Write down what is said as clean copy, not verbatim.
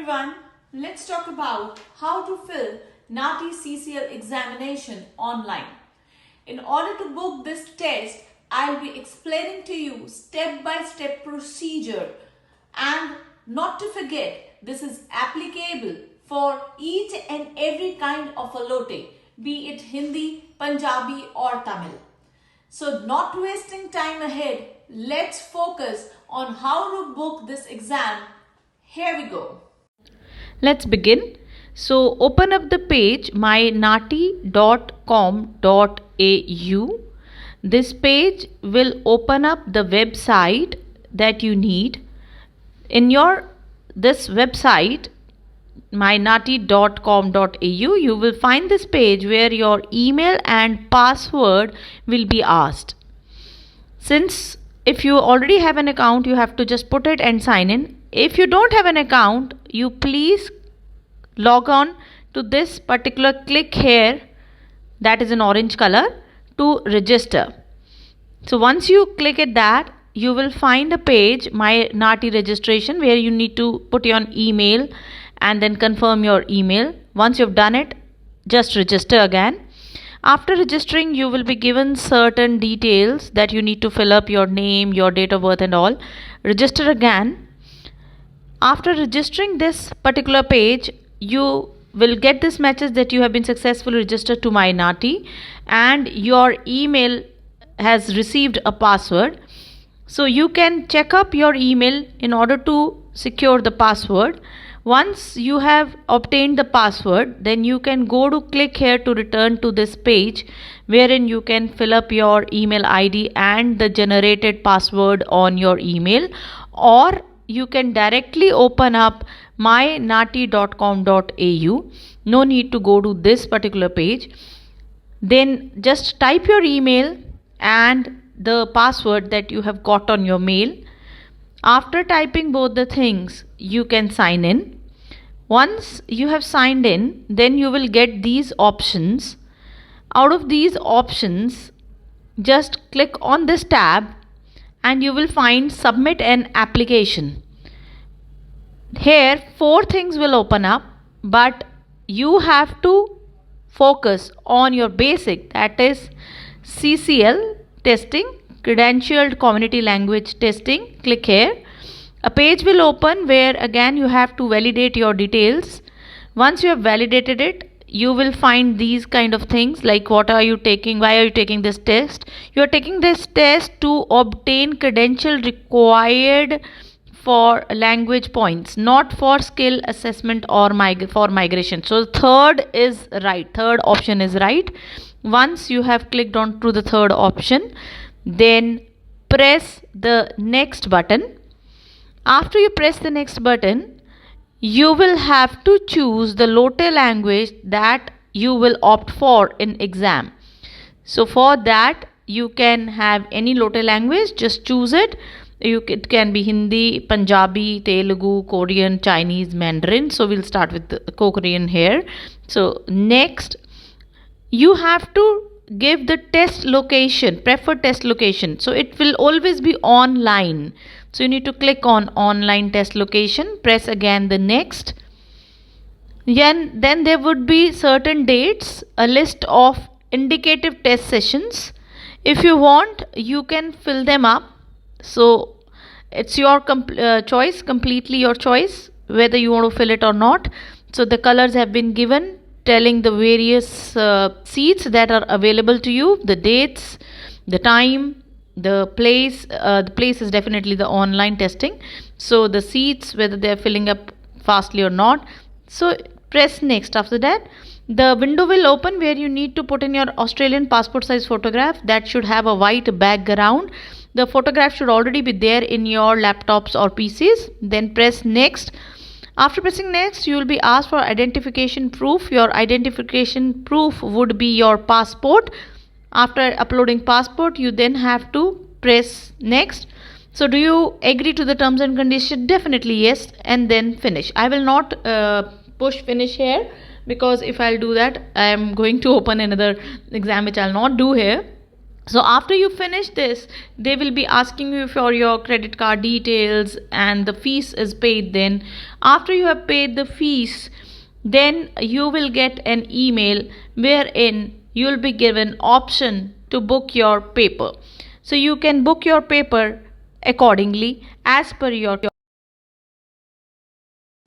everyone, let's talk about how to fill NAATI CCL examination online. In order to book this test, I'll be explaining to you step-by-step procedure, and not to forget, this is applicable for each and every kind of a lote, be it Hindi, Punjabi or Tamil. So not wasting time ahead, let's focus on how to book this exam. Here we go. Let's begin. So open up the page mynaati.com.au. This page will open up the website that you need. In this website mynaati.com.au, you will find this page where your email and password will be asked. Since if you already have an account, you have to just put it and sign in. If you don't have an account, you please log on to this particular click here, that is in orange color, to register. So once you click at that, you will find a page, My NAATI registration, where you need to put your email and then confirm your email. Once you've done it, just register again. After registering, you will be given certain details that you need to fill up, your name, your date of birth and all. Register again. After registering this particular page, you will get this message that you have been successfully registered to My NAATI and your email has received a password. So you can check up your email in order to secure the password. Once you have obtained the password, then you can go to click here to return to this page wherein you can fill up your email ID and the generated password on your email, or you can directly open up mynaati.com.au. No need to go to this particular page. Then just type your email and the password that you have got on your mail. After typing both the things, you can sign in. Once you have signed in, then you will get these options. Out of these options, just click on this tab and you will find submit an application. Here 4 things will open up, but you have to focus on your basic, that is CCL testing, credentialed community language testing. Click here. A page will open where again you have to validate your details. Once you have validated it, you will find these kind of things like what are you taking, why are you taking this test. You are taking this test to obtain credential required for language points, not for skill assessment or for migration. So third is right, third option is right. Once you have clicked on to the third option, then press the next button. After you press the next button, you will have to choose the lote language that you will opt for in exam. So for that, you can have any lote language, just choose it. It can be Hindi, Punjabi, Telugu, Korean, Chinese, Mandarin. So we'll start with the Korean here. So next, you have to give the test location, preferred test location. So it will always be online. So you need to click on online test location, press again the next. Then there would be certain dates, a list of indicative test sessions. If you want, you can fill them up. So it's your choice, completely your choice, whether you want to fill it or not. So the colors have been given, telling the various seats that are available to you, the dates, the time, the place. The place is definitely the online testing. So the seats, whether they are filling up fastly or not. So press next. After that, the window will open where you need to put in your Australian passport size photograph that should have a white background. The photograph should already be there in your laptops or PCs. Then press next. After pressing next, you will be asked for identification proof. Your identification proof would be your passport. After uploading passport, you then have to press next. So do you agree to the terms and conditions? Definitely yes, and then finish. I will not push finish here, because if I'll do that, I am going to open another exam which I'll not do here. So after you finish this, they will be asking you for your credit card details and the fees is paid. Then after you have paid the fees, then you will get an email wherein you will be given option to book your paper. So you can book your paper accordingly as per your